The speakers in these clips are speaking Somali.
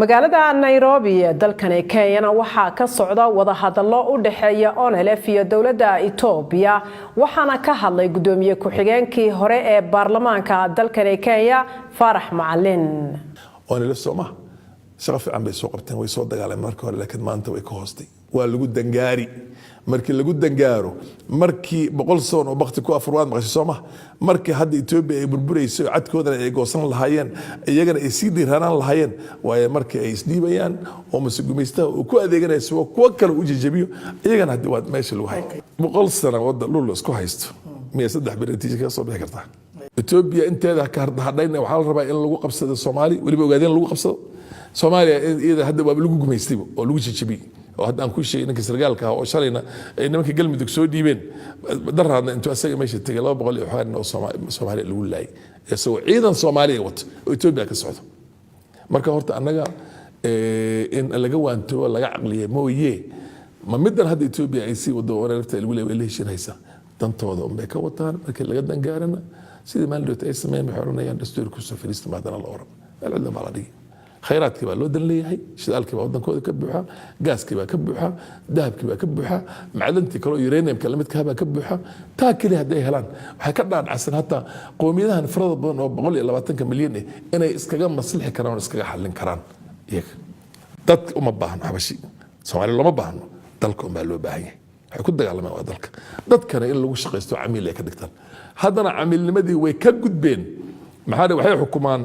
magaalada Nairobi ee dalkani Kenya waxaa ka socda wada hadallo u dhaxeeya ONLF iyo dawladda Itoobiya waxaana ka hadlay gudoomiye ku-xigeenkii hore ee baarlamaanka dalkani Kenya Farax Macalin. ONLF Soomaa shaqo aan bay soo qabteen way soo dagaaleen markii hore laakiin maanta way ka hoostay waa lagu dangaari markii lagu dangaaro markii 100 sano oo waqti ku afurwaan maqashay Soomaa markii hadda Itoobiya ay burburayso cadkoodana ay goosan lahaayeen iyagana ay sii dhiiranaan lahaayeen waaye markii ay isdhiibayaan oo masuuliyiinta oo ku adeeganayso kuwa kale u jijibiyo iyagana hadda waa meesha lagu hayay 100 sano wada dhul isku haysto miya saddex bariitiis ka soo bixi kartaa Itoobiya inteeda ka hadhayna waxa la rabaa in lagu qabsado Soomaali waliba ogaadeen lagu qabsado Soomaaliya iyada hadda waa lagu gumaystay oo lagu jijibiyo oo hadda aan ku sheegay ninka sargaalka oo shalayna ay nimanka galmudug soo dhiibeen daraadna intuu asaga meesha tagay 200 iyo xaarna oo Soomaali lagu laayay isagoo ciidan Soomaaliya wato oo Itoobiya ka socdo marka horta anaga in laga waanto laga aqliyo mooyee ma midan hadda Itoobiya ay sii wado oo reerta lagu leeyahay leeshinaysa dantooda oo bay ka wataan markii laga dangaarana sidii maaldood ay sameeyeen xornayaan dastuurku soo fariista maadana la oran alcilm baa la dhigi khayraadkii baa loo dan leeyahay shidaalkii baa wadankooda ka buuxa gaaskii baa ka buuxa dahabkii baa ka buuxa macdantii kale oo uraniumka la midka baa ka buuxa taa kaliya haday helaan waxa ka dhaadhacsan hatta qoomiyadahan farada badan oo 120 milyan inay iskaga maslixi karaan iskaga xallin karaan iyaga dad uma baahno xabashi Soomaali lama baahno dalka uma loo baahan yahay waxay ku dagaalamaan waa dalka dadkana in lagu shaqeysto camiil ay ka dhigtaan haddana camiilnimadii way ka gudbeen maxaa waxay xukumaan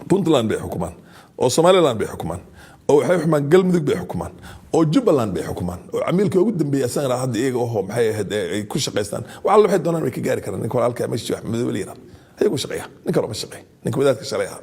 Puntland bay xukumaan oo Somaliland bay xukumaan oo waxay xukumaan galmudug bay xukumaan oo Jubbaland bay xukumaan oo camiilka ugu dambeeyay asagana hadda iyaga oo maxay ahayd ay ku shaqeystaan waxa la waxay doonaan way ka gaari karaan ninka walaalka meeshii wax madow leeyahay ayagu shaqeeya ninka loo shaqeeya ninka wadaadka shaqeeya